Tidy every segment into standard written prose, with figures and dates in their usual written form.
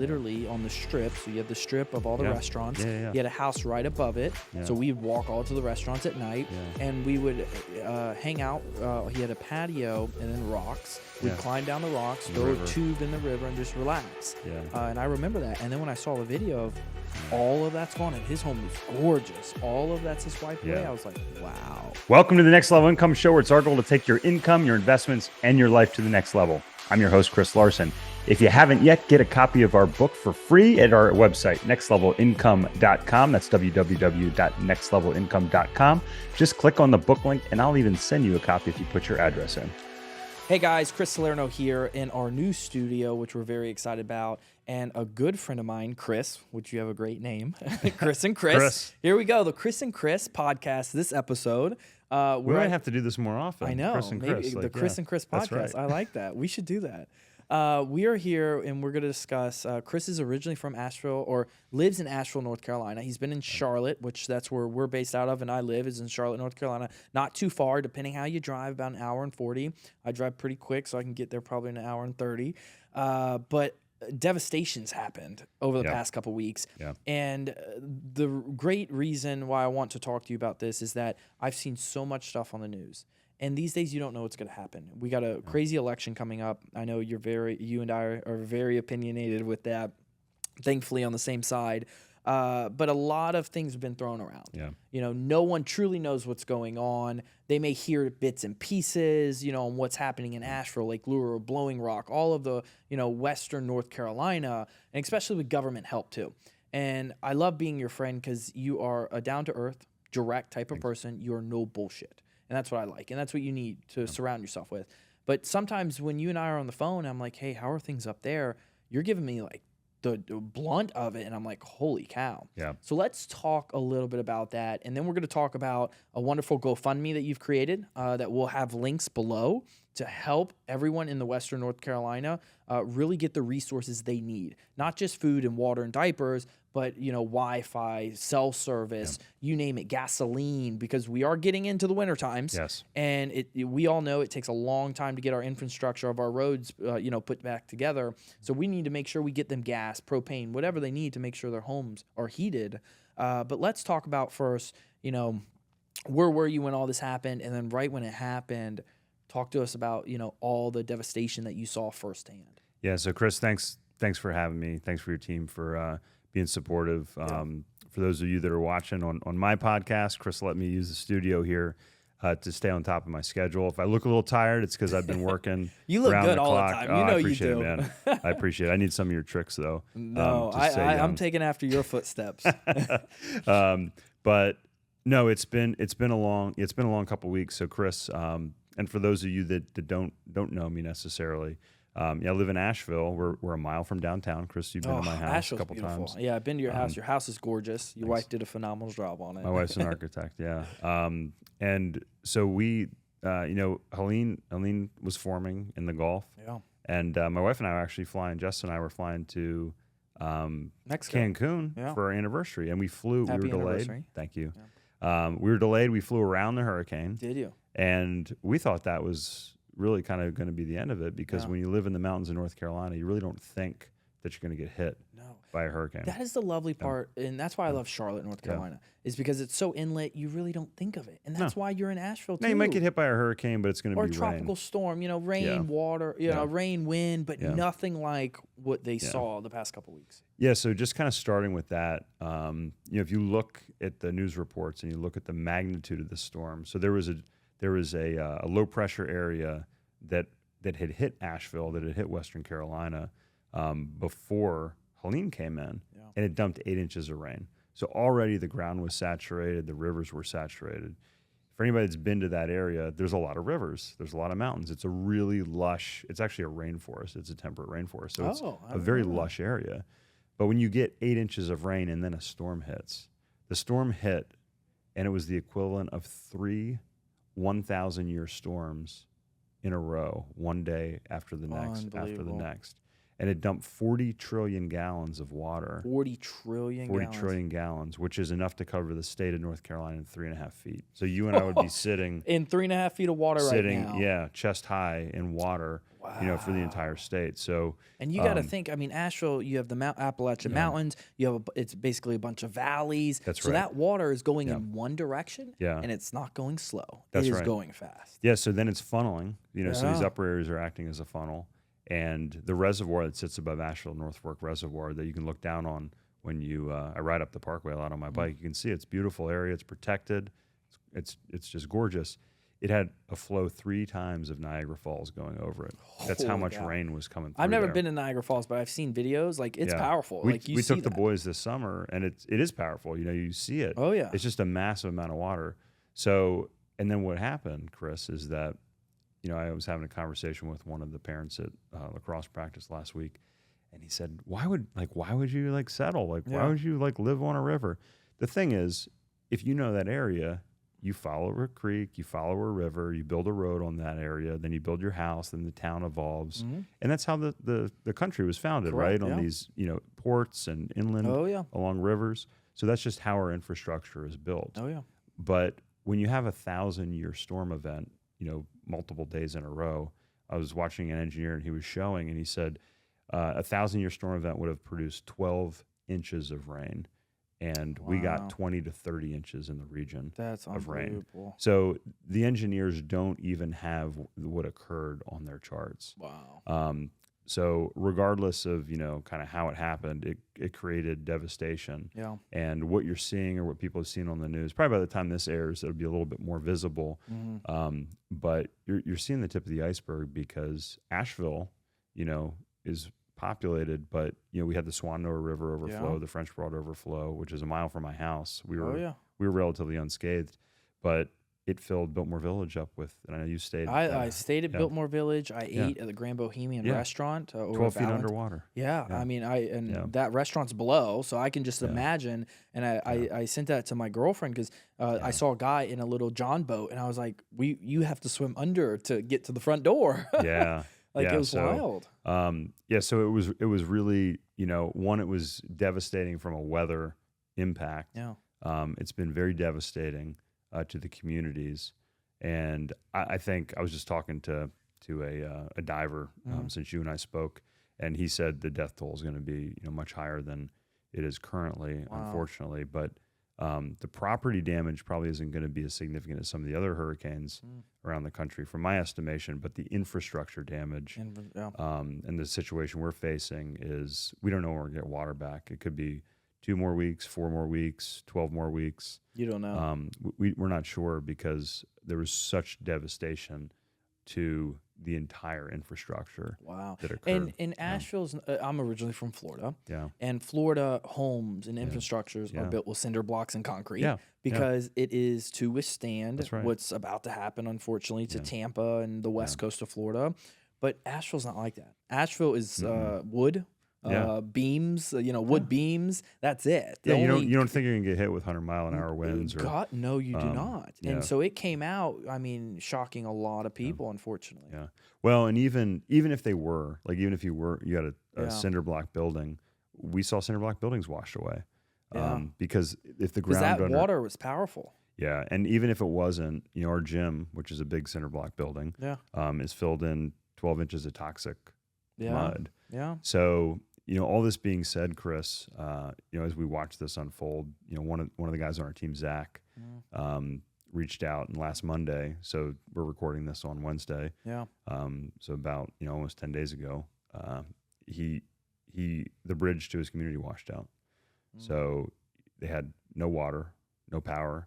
literally on the strip. So you have the strip of all the restaurants. Yeah. You had a house right above it. Yeah. So we'd walk all to the restaurants at night, and we would hang out. He had a patio and then rocks. We'd climb down the rocks, throw a tube in the river, and just relax. And I remember that. And then when I saw the video of all of that's gone, and his home was gorgeous. All of that's just wiped away. I was like, wow. Welcome to the Next Level Income Show, where it's our goal to take your income, your investments, and your life to the next level. I'm your host, Chris Larson. If you haven't yet, get a copy of our book for free at our website, nextlevelincome.com. That's www.nextlevelincome.com. Just click on the book link, and I'll even send you a copy if you put your address in. Hey guys, Chris Salerno here in our new studio, which we're very excited about, and a good friend of mine, Chris, which you have a great name, Chris and Chris. Here we go, the Chris and Chris podcast, this episode. We might have to do this more often. I know, Chris and Chris, the Chris and Chris podcast. Right. I like that. We should do that. We are here, and we're going to discuss, Chris is originally from Asheville, or lives in Asheville, North Carolina. He's been in Charlotte, which that's where we're based out of, and I live is in Charlotte, North Carolina. Not too far, depending how you drive, about an hour and 40. I drive pretty quick, so I can get there probably in an hour and 30. But devastations happened over the past couple weeks. And the great reason why I want to talk to you about this is that I've seen so much stuff on the news. And these days, you don't know what's going to happen. We got a crazy election coming up. I know you and I are very opinionated with that, thankfully on the same side. But a lot of things have been thrown around. You know, no one truly knows what's going on. They may hear bits and pieces, you know, on what's happening in Asheville, Lake Lure, Blowing Rock, all of the, you know, Western North Carolina, and especially with government help too. And I love being your friend because you are a down-to-earth, direct type of person. You're no bullshit. And that's what I like. And that's what you need to surround yourself with. But sometimes when you and I are on the phone, I'm like, hey, how are things up there? You're giving me like the blunt of it. And I'm like, holy cow. So let's talk a little bit about that. And then we're going to talk about a wonderful GoFundMe that you've created that we'll have links below to help everyone in the Western North Carolina really get the resources they need. Not just food and water and diapers, but, you know, Wi-Fi, cell service, you name it, gasoline, because we are getting into the winter times. And we all know it takes a long time to get our infrastructure of our roads, you know, put back together. So we need to make sure we get them gas, propane, whatever they need to make sure their homes are heated. But let's talk about first, you know, where were you when all this happened? And then right when it happened, talk to us about, you know, all the devastation that you saw firsthand. Yeah. So Chris, thanks for having me. Thanks for your team for being supportive. For those of you that are watching on my podcast, Chris let me use the studio here to stay on top of my schedule. If I look a little tired, it's because I've been working. You look around good the all clock. the time. You know I you appreciate do. it, man. I appreciate it. I need some of your tricks though. No, I'm taking after your footsteps. But no, it's been a long couple weeks. So Chris, and for those of you that don't know me necessarily, I live in Asheville. We're a mile from downtown. Chris, you've been to my house Asheville's a couple beautiful. times. Yeah, I've been to your house. Your house is gorgeous. Your wife did a phenomenal job on it. My wife's an architect. Yeah. And so we, you know, Helene was forming in the Gulf. And my wife and I were actually flying. Jess and I were flying to Mexico. Cancun for our anniversary, and we flew. Happy we were delayed. anniversary. Thank you. We were delayed. We flew around the hurricane. Did you? And we thought that was really kind of going to be the end of it, because when you live in the mountains of North Carolina, you really don't think that you're going to get hit by a hurricane. That is the lovely part, and that's why I love Charlotte, North Carolina, is because it's so inlet, you really don't think of it. And that's why you're in Asheville, too. Now, you might get hit by a hurricane, but it's going to be rain. Or a tropical storm, you know, rain, water, you know, rain, wind, but nothing like what they saw the past couple weeks. Yeah, so just kind of starting with that, you know, if you look at the news reports and you look at the magnitude of the storm, so there was a low pressure area that had hit Asheville, that had hit Western Carolina before Helene came in, and it dumped 8 inches of rain. So already the ground was saturated, the rivers were saturated. For anybody that's been to that area, there's a lot of rivers, there's a lot of mountains. It's a really lush, it's actually a rainforest, it's a temperate rainforest. So it's a very lush area. But when you get 8 inches of rain and then a storm hits, the storm hit, and it was the equivalent of 3 1,000-year storms in a row, one day after the next, and it dumped 40 trillion gallons of water. 40 trillion gallons, which is enough to cover the state of North Carolina in 3.5 feet. So you and I would be sitting in 3.5 feet of water right now. Yeah, chest high in water. for the entire state. So, And you got to think, I mean, Asheville, you have the Appalachian Mountains, it's basically a bunch of valleys. That's so right. that water is going in one direction, Yeah. and it's not going slow. That's it is right. going fast. Yeah, so then it's funneling, so these Yeah. upper areas are acting as a funnel. And the reservoir that sits above Asheville, North Fork Reservoir, that you can look down on when you, I ride up the parkway a lot on my bike, you can see it's a beautiful area, it's protected, it's just gorgeous. It had a flow 3 times of Niagara Falls going over it. That's how Holy much cow. rain was coming through I've never there. been to Niagara Falls, but I've seen videos. Like, it's powerful. We, Like, you we see took the that. boys this summer, and it is powerful. You see it. Oh, yeah. It's just a massive amount of water. So, and then what happened, Chris, is that, I was having a conversation with one of the parents at lacrosse practice last week, and he said, why would you settle? Why would you live on a river? The thing is, if you know that area, you follow a creek, you follow a river, you build a road on that area, then you build your house, then the town evolves. Mm-hmm. And that's how the country was founded, Correct, right? On yeah. these, ports and inland along rivers. So that's just how our infrastructure is built. Oh, yeah. But when you have a 1,000-year storm event, multiple days in a row, I was watching an engineer and he was showing, and he said a 1,000-year storm event would have produced 12 inches of rain. And we got 20 to 30 inches in the region That's of rain. unbelievable. So the engineers don't even have what occurred on their charts. Wow. So regardless of, kind of how it happened, it created devastation. Yeah. And what you're seeing, or what people have seen on the news, probably by the time this airs, it'll be a little bit more visible. Mm-hmm. But you're seeing the tip of the iceberg, because Asheville, is populated, but we had the Swannoa River overflow, the French Broad overflow, which is a mile from my house. We were relatively unscathed, but it filled Biltmore Village up with, and I know you stayed. I stayed at Biltmore Village. I ate at the Grand Bohemian restaurant. 12 feet underwater. Yeah, I mean, that restaurant's below, so I can just imagine. And I sent that to my girlfriend because I saw a guy in a little John boat, and I was like, you have to swim under to get to the front door. Yeah. It was wild. So it was really, one, it was devastating from a weather impact. Yeah. It's been very devastating to the communities. And I think I was just talking to a diver since you and I spoke, and he said the death toll is going to be much higher than it is currently, unfortunately. But the property damage probably isn't going to be as significant as some of the other hurricanes around the country, from my estimation. But the infrastructure damage and the situation we're facing is, we don't know when we're going to get water back. It could be 2 more weeks, 4 more weeks, 12 more weeks. You don't know. We're not sure, because there was such devastation to the entire infrastructure. Wow. That occurred. And Asheville's, I'm originally from Florida. Yeah. And Florida homes and infrastructures are built with cinder blocks and concrete because it is to withstand That's right. what's about to happen, unfortunately, to Tampa and the west coast of Florida. But Asheville's not like that. Asheville is wood. Beams, wood beams. That's it. You don't think you're gonna get hit with 100-mile-an-hour winds? No, you do not. And so it came out. I mean, shocking a lot of people, unfortunately. Yeah. Well, and even if they were, even if you had a cinder block building, we saw cinder block buildings washed away. Because if the ground that water was powerful. Yeah, and even if it wasn't, our gym, which is a big cinder block building, is filled in 12 inches of toxic mud. Yeah. So, all this being said, Chris, as we watch this unfold, one of the guys on our team, Zach, reached out, and last Monday, so we're recording this on Wednesday. Yeah. So about, almost 10 days ago, the bridge to his community washed out. So they had no water, no power.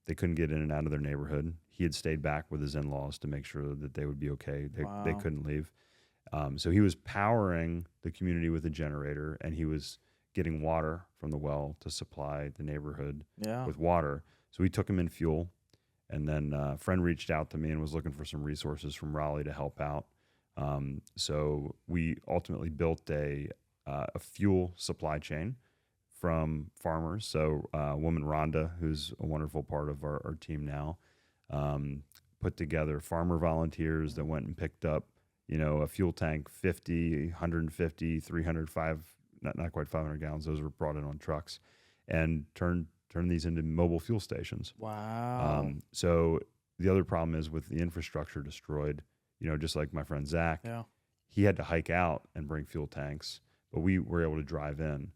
They couldn't get in and out of their neighborhood. He had stayed back with his in-laws to make sure that they would be okay. They couldn't leave. So he was powering the community with a generator, and he was getting water from the well to supply the neighborhood with water. So we took him in fuel, and then a friend reached out to me and was looking for some resources from Raleigh to help out. So we ultimately built a fuel supply chain from farmers. So a woman, Rhonda, who's a wonderful part of our team now, put together farmer volunteers that went and picked up a fuel tank, 50, 150, 305, not quite 500 gallons. Those were brought in on trucks, and turn these into mobile fuel stations. Wow. So the other problem is, with the infrastructure destroyed, just like my friend Zach, Yeah. he had to hike out and bring fuel tanks, but we were able to drive in.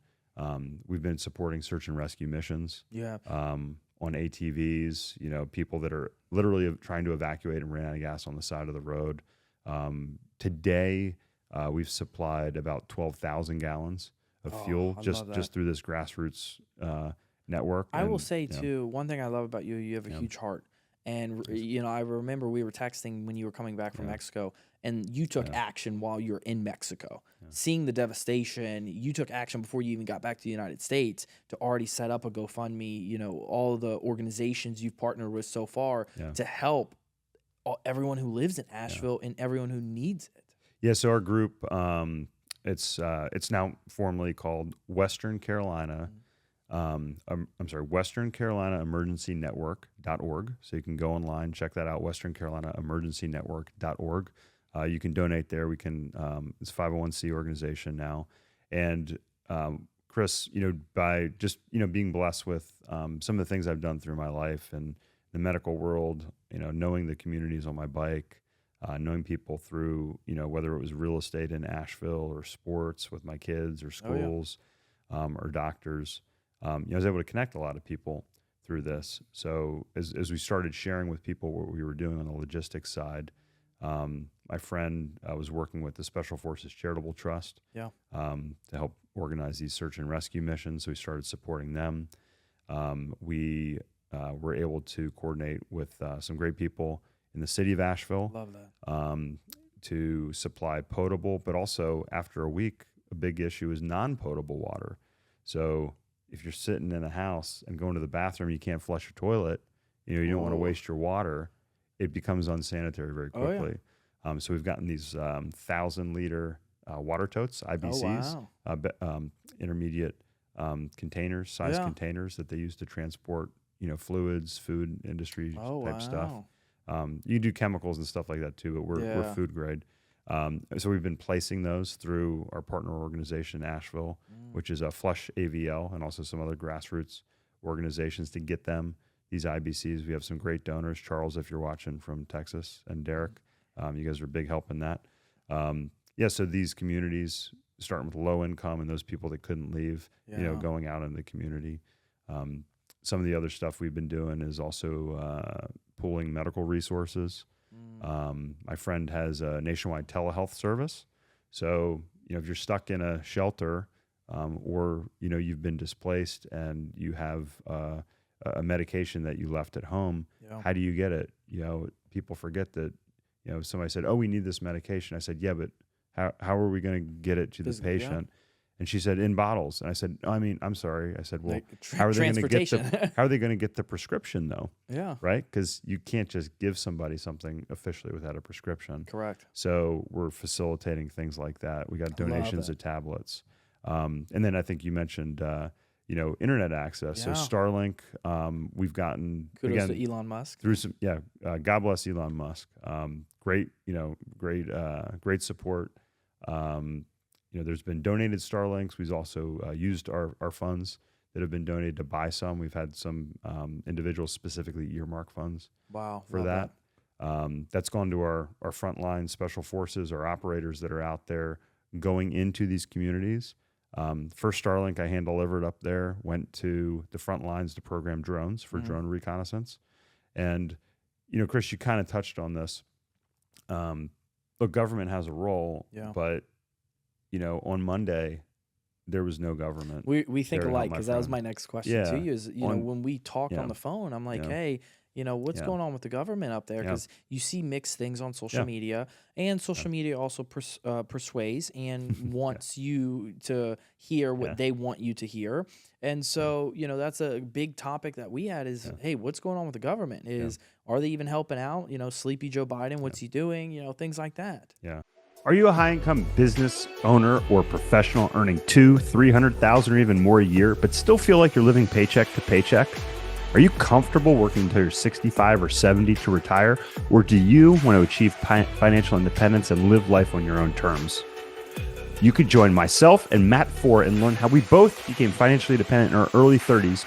We've been supporting search and rescue missions. Yeah. On ATVs, people that are literally trying to evacuate and ran out of gas on the side of the road. Today, we've supplied about 12,000 gallons of fuel I just love that. through this grassroots network. I will And, say too, one thing I love about you, you have a huge heart. And I remember we were texting when you were coming back from Mexico, and you took action while you were in Mexico. Seeing the devastation, you took action before you even got back to the United States to already set up a GoFundMe. All the organizations you've partnered with so far to help everyone who lives in Asheville and everyone who needs it. Yeah. So our group, it's now formally called Western Carolina. Western Carolina Emergency Network.org. So you can go online, check that out, Western Carolina Emergency Network.org. You can donate there. We can, it's a 501c organization now. And, Chris, by just, being blessed with, some of the things I've done through my life and the medical world, knowing the communities on my bike, knowing people through, whether it was real estate in Asheville or sports with my kids or schools, or doctors, I was able to connect a lot of people through this. So as we started sharing with people what we were doing on the logistics side, my friend was working with the Special Forces Charitable Trust to help organize these search and rescue missions. So we started supporting them. We were able to coordinate with some great people in the city of Asheville. Love that. To supply potable, but also after a week, a big issue is non-potable water. So if you're sitting in a house and going to the bathroom, you can't flush your toilet, you don't want to waste your water, it becomes unsanitary very quickly. So we've gotten these 1,000-liter water totes, IBCs, intermediate containers, size containers that they use to transport, fluids, food industry type stuff. You do chemicals and stuff like that too, but we're food grade. So we've been placing those through our partner organization in Asheville, which is a Flush AVL, and also some other grassroots organizations to get them these IBCs. We have some great donors. Charles, if you're watching from Texas, and Derek, you guys are a big help in that. So these communities, starting with low income and those people that couldn't leave, going out in the community. Some of the other stuff we've been doing is also pooling medical resources. My friend has a nationwide telehealth service. So, if you're stuck in a shelter or, you've been displaced and you have a medication that you left at home, how do you get it? People forget that, somebody said, oh, we need this medication. I said, yeah, but how are we going to get it to the patient? And she said, in bottles. And I said, I'm sorry. I said, well, how are they going to get the prescription though? Yeah. Right? Because you can't just give somebody something officially without a prescription. Correct. So we're facilitating things like that. We got donations of tablets. And then I think you mentioned, internet access. So Starlink, we've gotten kudos to Elon Musk through some, God bless Elon Musk. Great support. There's been donated Starlinks. We've also used our funds that have been donated to buy some. We've had some individuals specifically earmark funds for that. That's gone to our frontline special forces, our operators that are out there going into these communities. First Starlink I hand-delivered up there went to the front lines to program drones for drone reconnaissance. And, Chris, you kind of touched on this. Look, government has a role, but on Monday, there was no government. We think alike, because that was my next question to you is, when we talked on the phone, I'm like, hey, what's going on with the government up there? Because you see mixed things on social media, and social media also persuades and wants you to hear what they want you to hear. And so, that's a big topic that we had is, hey, what's going on with the government? Are they even helping out? Sleepy Joe Biden, what's he doing? Things like that. Yeah. Are you a high-income business owner or professional earning $200,000, $300,000 or even more a year, but still feel like you're living paycheck to paycheck? Are you comfortable working until you're 65 or 70 to retire? Or do you want to achieve financial independence and live life on your own terms? You could join myself and Matt Four and learn how we both became financially independent in our early 30s.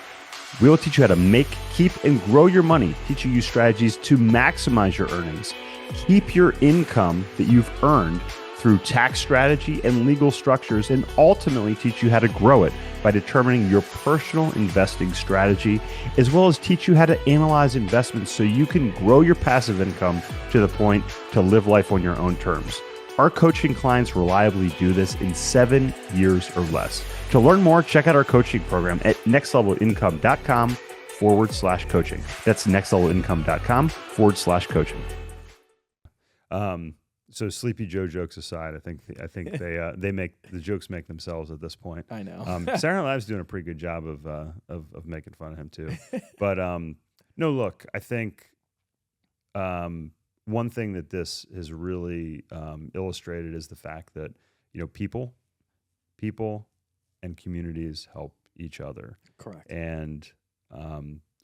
We will teach you how to make, keep, and grow your money, teaching you strategies to maximize your earnings. keep your income that you've earned through tax strategy and legal structures, and ultimately teach you how to grow it by determining your personal investing strategy, as well as teach you how to analyze investments so you can grow your passive income to the point to live life on your own terms. Our coaching clients reliably do this in 7 years or less. To learn more, check out our coaching program at nextlevelincome.com/coaching. That's nextlevelincome.com/coaching. So Sleepy Joe jokes aside, I think they make the jokes make themselves at this point. I know. Saturday Night Live's doing a pretty good job of making fun of him too. But no, look, I think one thing that this has really illustrated is the fact that people and communities help each other. Correct. And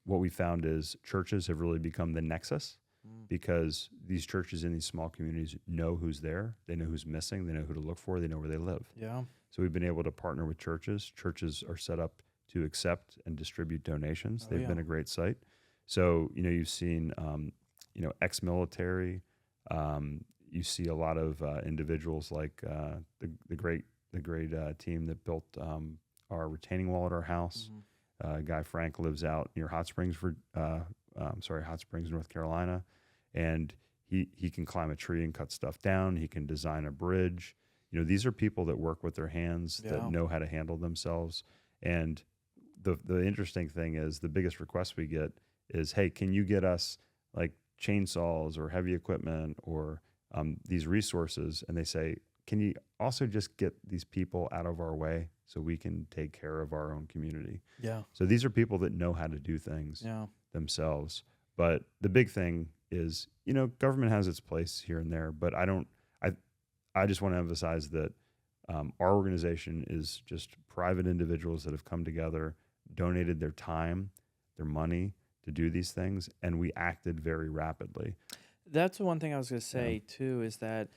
what we found is churches have really become the nexus. Because these churches in these small communities know who's there, they know who's missing, they know who to look for, they know where they live. Yeah. So we've been able to partner with churches. Churches are set up to accept and distribute donations. They've been a great site. So you've seen ex-military. You see a lot of individuals like the great team that built our retaining wall at our house. Guy Frank lives out near Hot Springs, North Carolina, and he can climb a tree and cut stuff down. He can design a bridge. These are people that work with their hands, that know how to handle themselves. And the interesting thing is, the biggest request we get is, hey, can you get us like chainsaws or heavy equipment or these resources? And they say, can you also just get these people out of our way so we can take care of our own community? Yeah. So these are people that know how to do things themselves. But the big thing is, government has its place here and there, but I just want to emphasize that our organization is just private individuals that have come together, donated their time, their money to do these things, and we acted very rapidly. That's one thing I was going to say too, is that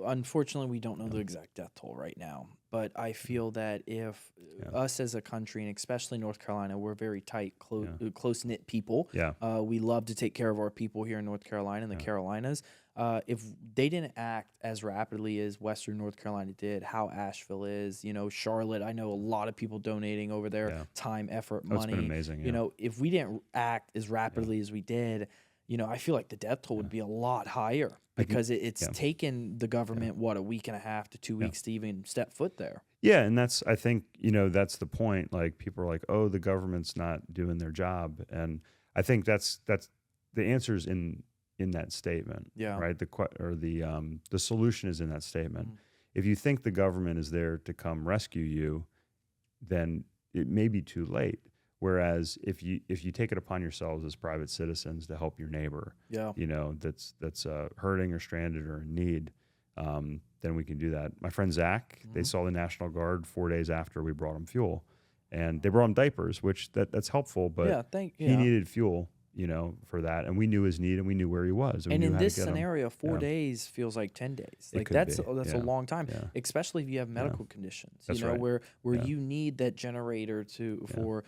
unfortunately we don't know the exact death toll right now, but I feel that if us as a country, and especially North Carolina, we're very tight, close-knit people. We love to take care of our people here in North Carolina and the Carolinas. If they didn't act as rapidly as Western North Carolina did, how Asheville is, Charlotte, I know a lot of people donating over there, time, effort, money. It's been amazing. If we didn't act as rapidly as we did, I feel like the death toll would be a lot higher, because it's taken the government, a week and a half to 2 weeks to even step foot there. Yeah, and I think, that's the point. Like, people are like, oh, the government's not doing their job. And I think that's the answer's in that statement. Yeah. Right? The solution is in that statement. If you think the government is there to come rescue you, then it may be too late. Whereas if you take it upon yourselves as private citizens to help your neighbor, that's hurting or stranded or in need, then we can do that. My friend Zach, they saw the National Guard 4 days after we brought him fuel, and they brought him diapers, which that's helpful. But he needed fuel, for that, and we knew his need and we knew where he was. And in this scenario, 4 days feels like 10 days. Like that's a long time, especially if you have medical conditions. That's where you need that generator for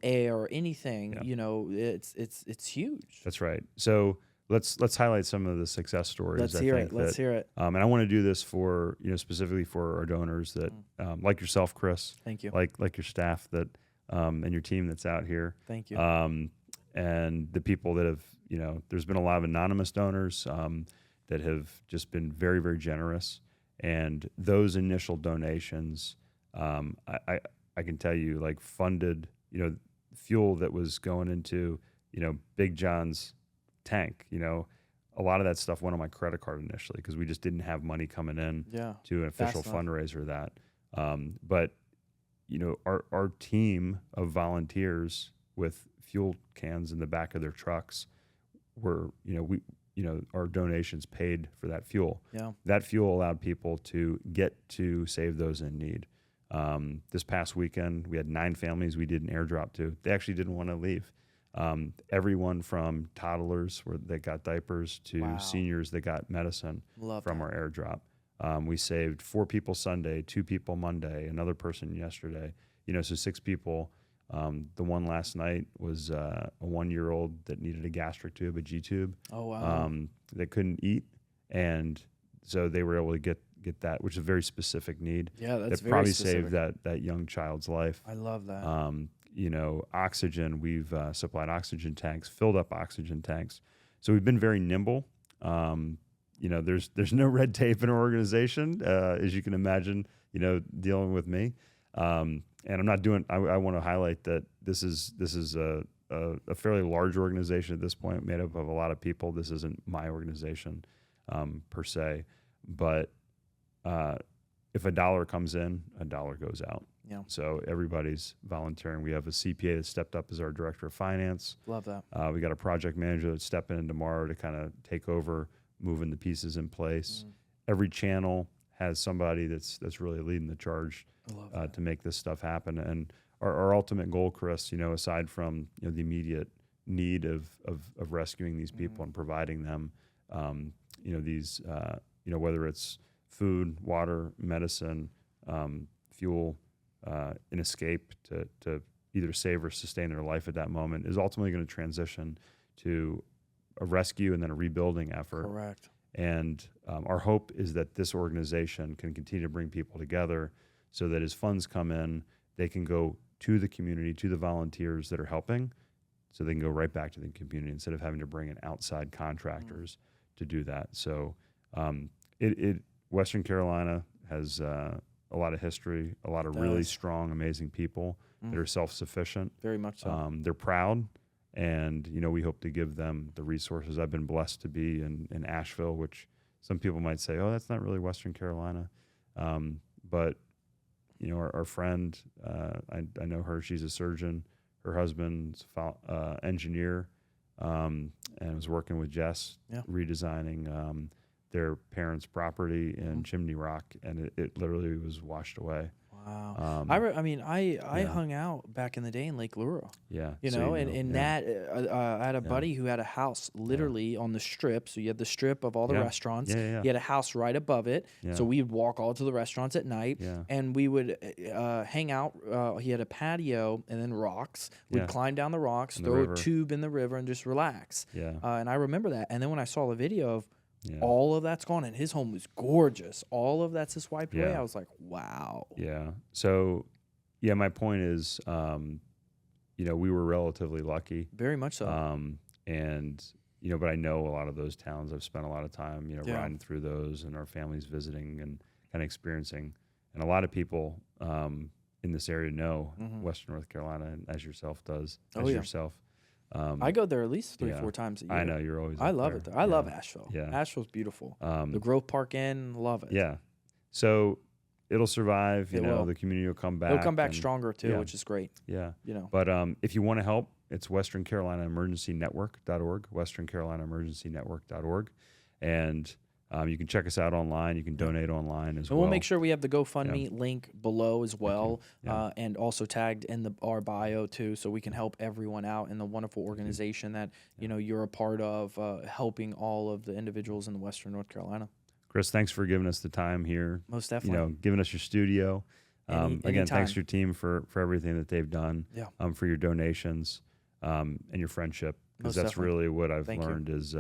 air or anything. It's huge. That's right. So let's highlight some of the success stories. Let's hear it. And I want to do this for specifically for our donors that like yourself, Chris. Thank you. Like your staff that and your team that's out here. Thank you. And the people that have, there's been a lot of anonymous donors that have just been very, very generous. And those initial donations, I can tell you, like, funded, fuel that was going into, Big John's tank. A lot of that stuff went on my credit card initially because we just didn't have money coming in to an official fundraiser that. But, our team of volunteers with fuel cans in the back of their trucks were, our donations paid for that fuel. Yeah. That fuel allowed people to get to save those in need. This past weekend, we had 9 families we did an airdrop to. They actually didn't want to leave. Everyone from toddlers that got diapers to seniors that got medicine from our airdrop. We saved 4 people Sunday, 2 people Monday, another person yesterday. So 6 people The one last night was a 1-year-old that needed a gastric tube, a G tube. Oh, wow. That couldn't eat, and so they were able to get that, which is a very specific need. Yeah, that's that very probably specific. saved that young child's life. I love that. Oxygen. We've supplied oxygen tanks, filled up oxygen tanks. So we've been very nimble. There's no red tape in our organization, as you can imagine. Dealing with me, and I'm not doing. I want to highlight that this is a fairly large organization at this point, made up of a lot of people. This isn't my organization per se, but if $1 comes in, $1 goes out. Yeah. So everybody's volunteering. We have a CPA that stepped up as our director of finance. Love that. We got a project manager that's stepping in tomorrow to kind of take over, moving the pieces in place. Every channel has somebody that's really leading the charge to make this stuff happen. And our ultimate goal, Chris, aside from the immediate need of rescuing these people and providing them, these, whether it's food, water, medicine, fuel, an escape to either save or sustain their life at that moment, is ultimately going to transition to a rescue and then a rebuilding effort. Correct. And our hope is that this organization can continue to bring people together so that as funds come in, they can go to the community, to the volunteers that are helping, so they can go right back to the community instead of having to bring in outside contractors to do that. So Western Carolina has a lot of history, a lot of really strong, amazing people that are self-sufficient. Very much so. They're proud, and we hope to give them the resources. I've been blessed to be in Asheville, which some people might say, oh, that's not really Western Carolina. But our friend, I know her, she's a surgeon. Her husband's engineer, and was working with Jess, redesigning their parents' property in Chimney Rock, and it literally was washed away. Wow. I hung out back in the day in Lake Luro. Yeah. I had a buddy who had a house literally on the strip. So you had the strip of all the restaurants. He had a house right above it. Yeah. So we would walk all to the restaurants at night, and we would hang out. He had a patio and then rocks. We'd climb down the rocks, throw a tube in the river, and just relax. Yeah. And I remember that. And then when I saw the video of all of that's gone, and his home was gorgeous. All of that's just wiped away. I was like, wow. Yeah. So, my point is, we were relatively lucky. Very much so. But I know a lot of those towns. I've spent a lot of time, riding through those, and our families visiting and kind of experiencing. And a lot of people in this area know Western North Carolina, as yourself does, yourself. I go there at least 3-4 times a year. I know, you're always I love there. it there. I love Asheville. Yeah. Asheville's beautiful. The Grove Park Inn, love it. Yeah. So it'll survive. It will. The community will come back. It'll come back stronger too, which is great. Yeah. But if you want to help, it's Western Carolina Emergency Network.org, Western Carolina Emergency Network.org. And you can check us out online. You can donate online as well. And we'll make sure we have the GoFundMe link below as well, and also tagged in our bio too, so we can help everyone out in the wonderful organization that you're a part of, helping all of the individuals in the Western North Carolina. Chris, thanks for giving us the time here. Most definitely. Giving us your studio. Again, anytime. Thanks to your team for everything that they've done. Yeah. For your donations, and your friendship, because that's really what I've learned is,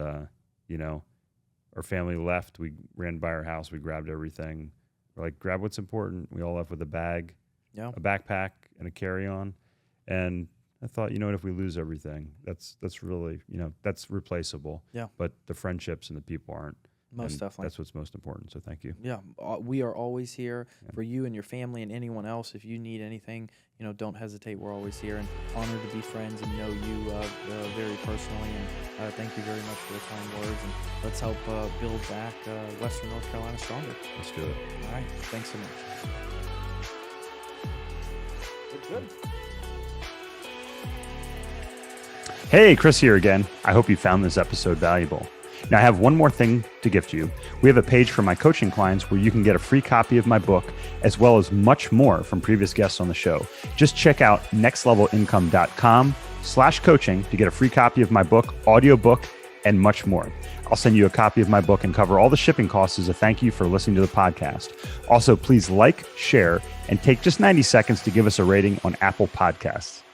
our family left. We ran by our house. We grabbed everything. We're like, grab what's important. We all left with a bag, a backpack, and a carry-on. And I thought, if we lose everything, that's really, that's replaceable. Yeah. But the friendships and the people aren't. Most definitely. That's what's most important. So thank you. Yeah. We are always here for you and your family and anyone else. If you need anything, don't hesitate. We're always here, and honored to be friends and know you very personally. And thank you very much for the kind words. And let's help build back Western North Carolina stronger. Let's do it. All right. Thanks so much. Good. Hey, Chris here again. I hope you found this episode valuable. Now, I have one more thing to gift you. We have a page for my coaching clients where you can get a free copy of my book, as well as much more from previous guests on the show. Just check out nextlevelincome.com/coaching to get a free copy of my book, audiobook, and much more. I'll send you a copy of my book and cover all the shipping costs as a thank you for listening to the podcast. Also, please like, share, and take just 90 seconds to give us a rating on Apple Podcasts.